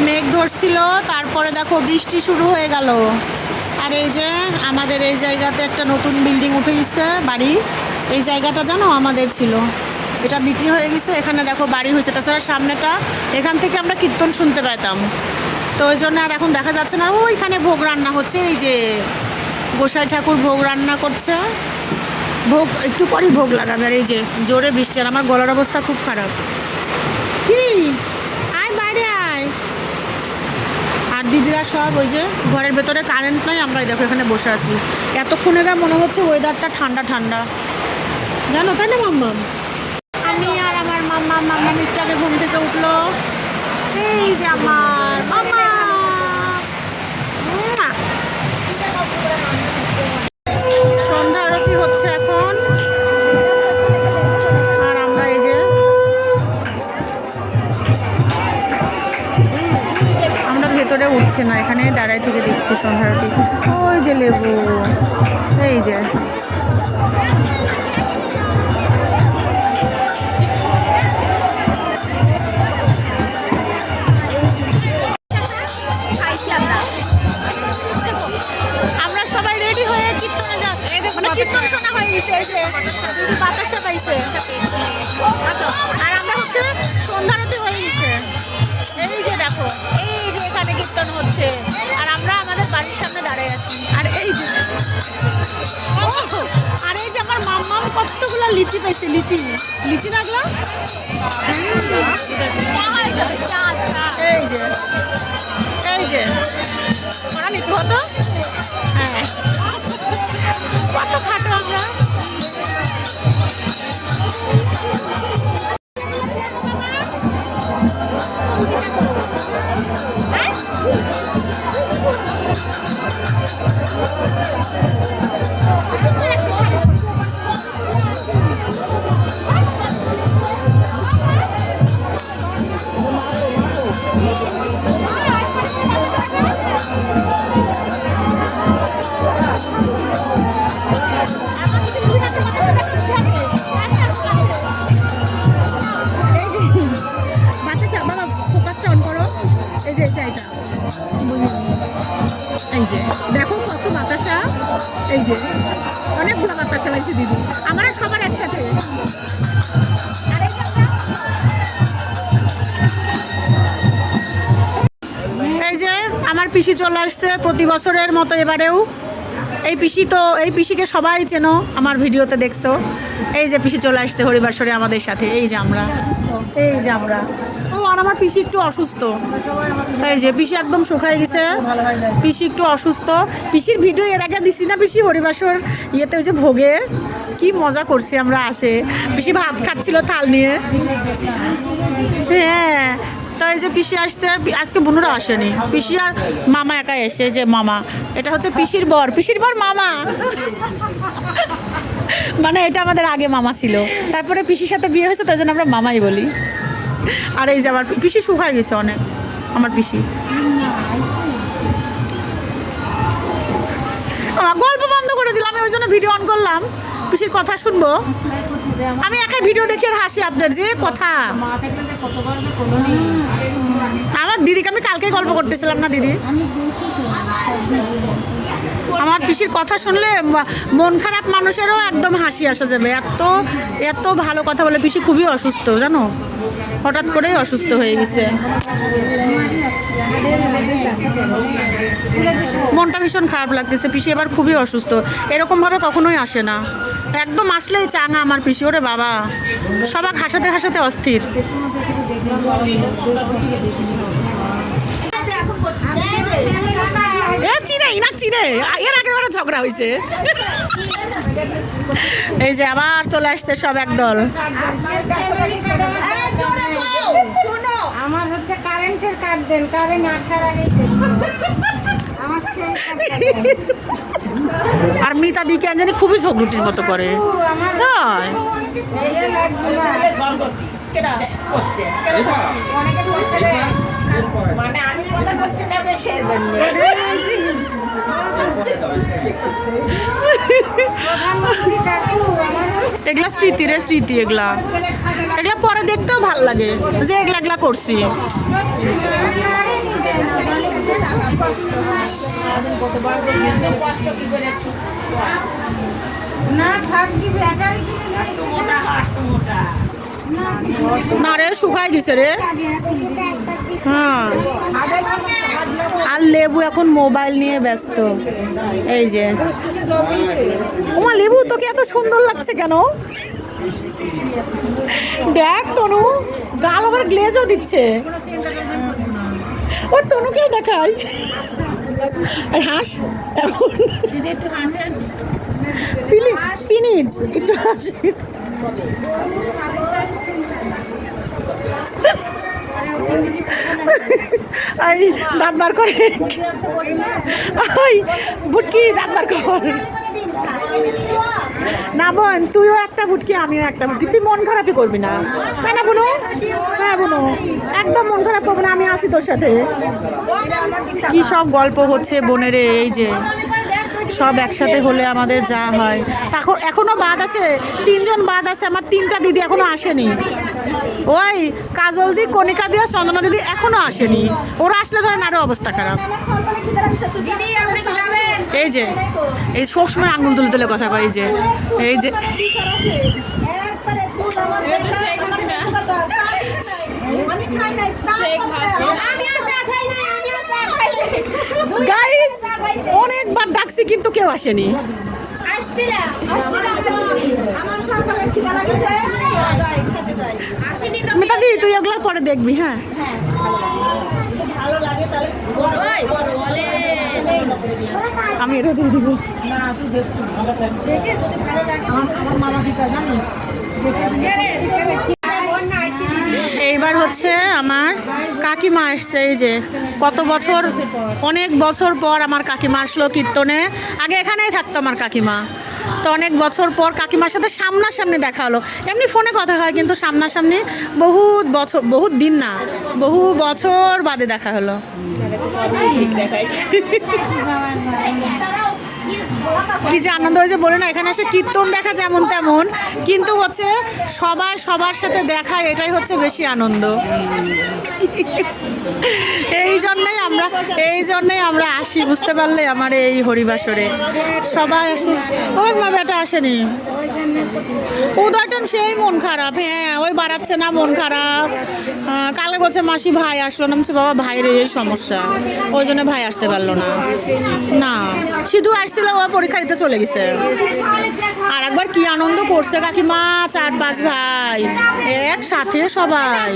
মেঘ ধরছিল, তারপরে দেখো বৃষ্টি শুরু হয়ে গেল। আর এই যে আমাদের এই জায়গাতে একটা নতুন বিল্ডিং উঠে গেছে, বাড়ি। এই জায়গাটা জানো আমাদের ছিল, এটা বিক্রি হয়ে গেছে। এখানে দেখো বাড়ি হয়েছে। তাছাড়া সামনেটা, এখান থেকে আমরা কীর্তন শুনতে পেতাম। তো ওই জন্য আর এখন দেখা যাচ্ছে না। ওইখানে ভোগ রান্না হচ্ছে, এই যে গোসাই ঠাকুর ভোগ রান্না করছে। ভোগ একটু পরই ভোগ লাগাবে। আর এই যে জোরে বৃষ্টি, আর আমার গলার অবস্থা খুব খারাপ। কি আয় বাইরে আয়। আর দিদিরা সব ওই যে ঘরের ভেতরে, কারেন্ট নাই, আমরা দেখো এখানে বসে আছি। এতক্ষণে গা মনে হচ্ছে ওয়েদারটা ঠান্ডা ঠান্ডা, জানো তাই না মাম্মা? আমি আর আমার মাম্মা মিস্টারে ঘুম থেকে উঠলো। এই যে আমার মাম্মা, সন্ধ্যা আরতি হচ্ছে এখন। আর আমরা এই যে আমরা ভেতরে উঠছে না, এখানে দাঁড়ায় থেকে দেখছি সন্ধ্যা আরতি। ওই যে লেবু, এই যে আমরা সবাই রেডি হয়ে কীর্তনে যাচ্ছি। মানে কীর্তন শোনা হয়ে গেছে, এই যে বাতাসে পাইছে। আর আমরা হচ্ছে সন্ধ্যারতি হয়ে গেছে। এই যে দেখো, এই যে এখানে কীর্তন হচ্ছে, আর আমরা আমাদের বাড়ির সামনে দাঁড়িয়ে আছি। আর এই যে আর এই যে আমার মাম্মাম কতগুলো লিচি পাইছে। লিচি লিচি লাগলো। এই যে এই যে ওরা লিচু হতো। হ্যাঁ, কত খাটো আমরা। এই যে দেখো কত বাতাসা। এই যে অনেকগুলো বাতাসা পাইছে দিদি, আমরা সবার একসাথে। এই যে আমার পিসি চলে আসছে প্রতি বছরের মতো এবারেও। এই পিসি তো, এই পিসিকে সবাই চেনো, আমার ভিডিওতে দেখছো। এই যে পিসি চলে আসছে হরিবাসরে আমাদের সাথে। এই যে আমরা, এই যে আমরা। ও আর আমার পিসি একটু অসুস্থ। এই যে পিসি একদম শুকায় গেছে, পিসি একটু অসুস্থ। পিসির ভিডিও এর আগে দিছি না পিসি হরিবাসর ইয়েতে, ওই যে ভোগে কি মজা করছি আমরা। আসে পিসি ভাত খাচ্ছিল থাল নিয়ে। হ্যাঁ, তো এই যে পিসি আসছে, আজকে বোনরা আসেনি, পিসি আর মামা একাই এসে। যে মামা, এটা হচ্ছে পিসির বর, পিসির বর মামা। মানে এটা আমাদের আগে মামা ছিল, তারপরে পিসির সাথে বিয়ে হয়েছে, তাই জন্য আমরা মামাই বলি। আর এই যে আমার পিসি শুকায় গেছে অনেক, আমার পিসি। গল্প বন্ধ করে দিলাম, আমি ওই জন্য ভিডিও অন করলাম, পিসির কথা শুনবো। আমি একাই ভিডিও দেখি আর হাসি। আপনার যে কথা, আমার দিদিকে আমি কালকে গল্প করতেছিলাম না দিদি, আমার পিসির কথা শুনলে মন খারাপ মানুষেরও একদম হাসি আসা যাবে। এত এত ভালো কথা বলে। পিসি খুবই অসুস্থ জানো, হঠাৎ করেই অসুস্থ হয়ে গেছে। মনটা ভীষণ খারাপ লাগতেছে। পিসি এবার খুবই অসুস্থ, এরকমভাবে কখনোই আসে না। একদম আসলেই চাঙা আমার পিসি। ওরে বাবা, সবাক হাসাতে হাসাতে অস্থির। এর আগের বারে ঝগড়া হয়েছে। এই যে আবার চলে আসছে সব একদল। আমার হচ্ছে কারেন্টের কার্ড দেন, কারেন্ট আসার আগে আর মিতা দিকে জানি খুবই ঝগড়ুটির মতো করে। এগুলা স্মৃতি রে, স্মৃতি। এগুলা এগুলা পরে দেখতেও ভাল লাগে যে এগুলা এগুলা করছি। না থাকবি ব্যাটারি কিনে না রে শুকাই গেছে রে। হ্যাঁ আর লেবু এখন মোবাইল নিয়ে ব্যস্ত। এই যে ওমা লেবু তোকে এত সুন্দর লাগছে কেন? দেখ তনু গাল আবার গ্লেজও দিচ্ছে। ও তনুকেও দেখাই। এই হাস এখন পিনিজ একটু হাসি। এই দাঁত বার করে। ওই বুটকি দাঁত বার কর। না বোন তুইও একটা বুটকি আমিও একটা বুটকি, তুই মন খারাপই করবি না তাই না বোনো? হ্যাঁ বোনো একদম মন খারাপ করবো না, আমি আছি তোর সাথে। কি সব গল্প হচ্ছে বোনের, এই যে সব একসাথে হলে আমাদের যা হয়। তখন এখনো বাদ আছে, 3 জন বাদ আছে, আমার 3টা দিদি এখনো আসেনি। ওই কাজল দি, কণিকা দি আর চন্দনা দিদি এখনো আসেনি। ওরা আসলে ধরেন আরো অবস্থা খারাপ। এই যে এই সবসময় আঙুল তুলে তুলে কথা কয়। এই যে গাইস অনেকবার ডাকছি কিন্তু কেউ আসেনি। মিতাদি তুই ওগুলো পরে দেখবি। হ্যাঁ আমি এটা দিয়ে দিব। এইবার হচ্ছে আমার কাকিমা আসছে। এই যে কত বছর, অনেক বছর পর আমার কাকিমা আসলো কীর্তনে। আগে এখানেই থাকতো আমার কাকিমা, তো অনেক বছর পর কাকিমার সাথে সামনাসামনি দেখা হলো। এমনি ফোনে কথা হয় কিন্তু সামনাসামনি বহুত বছর, বহুত দিন না, বহু বছর বাদে দেখা হলো। কি যে আনন্দ হয়েছে বলে না, এখানে এসে কীর্তন দেখা যেমন তেমন, কিন্তু হচ্ছে সবাই সবার সাথে দেখা, এটাই হচ্ছে বেশি আনন্দ। এই জন্যই আমরা আসি, বুঝতে পারলে আমার এই হরিবাসরে সবাই আসে। ওর মা বেটা আসেনি, উদয়টন সেই মন খারাপ। হ্যাঁ ওই বাড়াচ্ছে না, মন খারাপ। কালে বলছে মাসি ভাই আসলো না, বলছে বাবা ভাইয়ের এই সমস্যা, ওই জন্য ভাই আসতে পারলো না। না শুধু আসছিল, ও পরীক্ষা দিতে চলে গেছে। আর একবার কি আনন্দ করছে কাকিমা, 4-5 ভাই একসাথে সবাই।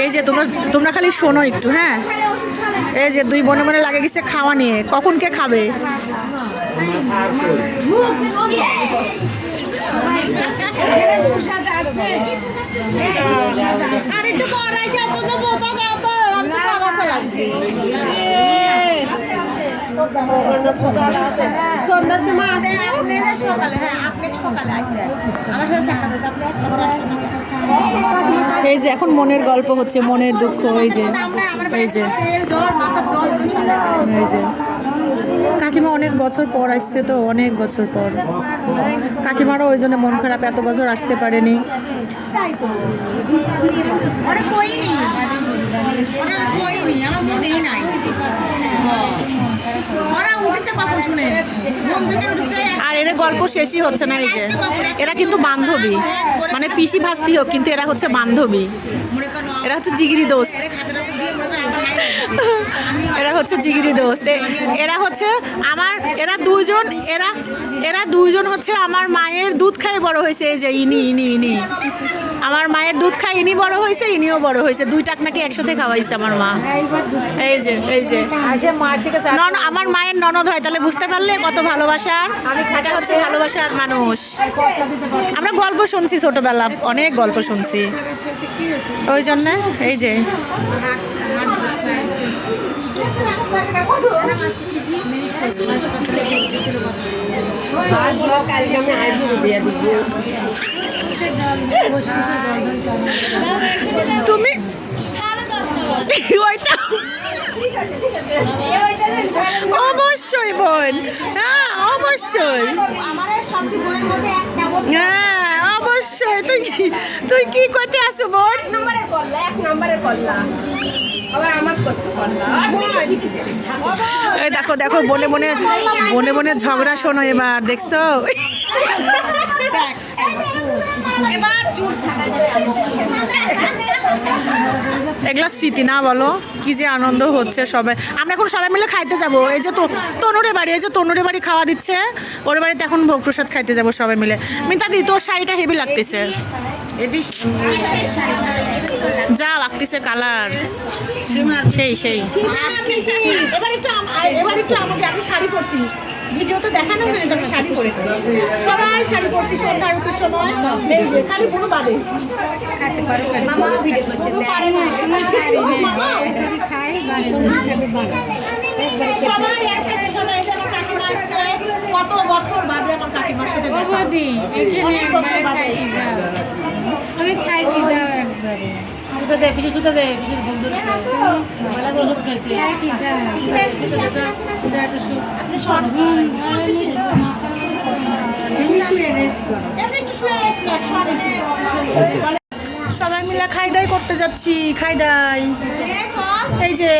এই যে তোমরা খালি শোনো একটু। হ্যাঁ এই যে 2 বোনে বোনে লাগে গেছে খাওয়া নিয়ে, কখন কে খাবে। আর একটু পর আইসা তো যাবো, তো যাও তো সন্ধ্যার সময় আসে সকালে। হ্যাঁ আপনি সকালে আসছেন, আমার সাথে সাক্ষাৎ হয়েছে, আপনি। এই যে এখন মনের গল্প হচ্ছে, মনের দুঃখ। এই যে এই যে এই যে কাকিমা অনেক বছর পর আসছে, তো অনেক বছর পর কাকিমারও ওই জন্য মন খারাপ, এত বছর আসতে পারেনি। আর এর গল্প শেষই হচ্ছে না। এই যে এরা কিন্তু বান্ধবী, মানে পিসি ভাস্তি হোক, কিন্তু এরা হচ্ছে বান্ধবী, এরা হচ্ছে জিগিরি দোস্ত। এরা হচ্ছে জিগিরি দোস্ত। এরা হচ্ছে আমার, এরা দুইজন হচ্ছে আমার মায়ের দুধ খাই বড় হয়েছে। এই যে ইনি আমার মায়ের দুধ খাই, ইনি বড় হয়েছে, ইনিও বড় হয়েছে। 2 টাক নাকি একসাথে খাওয়াইছে আমার মা। এই যে আমার মায়ের ননদ হয়, তাহলে বুঝতে পারলে কত ভালোবাসার। এটা হচ্ছে ভালোবাসার মানুষ। আমরা গল্প শুনছি ছোটবেলা, অনেক গল্প শুনছি, ওই জন্য। এই যে তুমি ওইটা অবশ্যই বোন, হ্যাঁ অবশ্যই। অবশ্যই হ্যাঁ অবশ্যই। তুই কি করতে আসো বোন? এক নম্বরের কল্লা আবার আমার করতে কল্লা এই দেখো দেখো বনে বনে বনে বনে ঝগড়া শোনো এবার দেখছো? এগুলা স্মৃতি না বলো, কি যে আনন্দ হচ্ছে সবাই। আমরা এখন সবাই মিলে খাইতে যাব। এই যে তো তনুরে বাড়ি, এই যে তনুরে বাড়ি খাওয়া দিচ্ছে, ওর বাড়িতে এখন ভোগ প্রসাদ খাইতে যাব সবাই মিলে। মিতাদি তোর শাড়িটা হেভি লাগতেছে, যা লাগতেছে কালার সেই সেই। এবার একটু আমাকে, আমি শাড়ি পরছি, ভিডিওতে দেখানো হয়নি, আমি শাড়ি পরেছি, সবাই শাড়ি পরছি সন্ধ্যা আরতির সময়। এই যে খালি কোনো বাদে সবাই একসাথে, সবাই এই যে আমার কাকিমা আসছে, কত বছর বাদে আমার কাকিমার সাথে দেখা। অনেক বছর বাদে এসেছে। সবাই মিলে খাই দাই করতে যাচ্ছি, খাই দাই। এই যে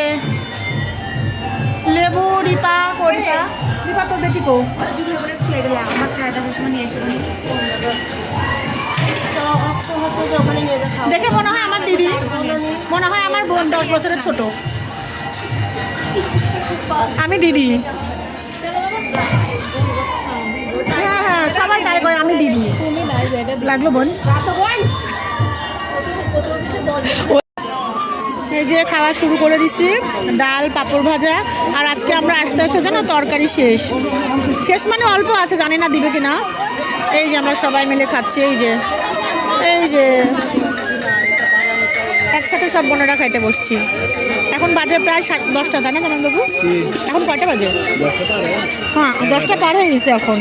লেবু, রিপা করিতা, রিপা তোর বেটি কো? আমার খাওয়া সময় নিয়ে এসে দেখে মনে হয় আমার দিদি, মনে হয় আমার বোন 10 বছরের ছোট। আমি দিদি। হ্যাঁ হ্যাঁ সবাই তাই কয় আমি দিদি। লাগলো বোন? এই যে খাওয়া শুরু করে দিছি, ডাল পাঁপড় ভাজা। আর আজকে আমরা আস্তে আস্তে জানো তরকারি শেষ শেষ মানে অল্প আছে, জানি না দিবে কিনা। এই যে আমরা সবাই মিলে খাচ্ছি, এই যে এই যে একসাথে সব বোনেরা খাইতে বসছি। এখন বাজে প্রায় 10টা, তাই না জামাইবাবু? এখন কয়টা বাজে? হ্যাঁ 10টা পার হয়ে গেছে এখন।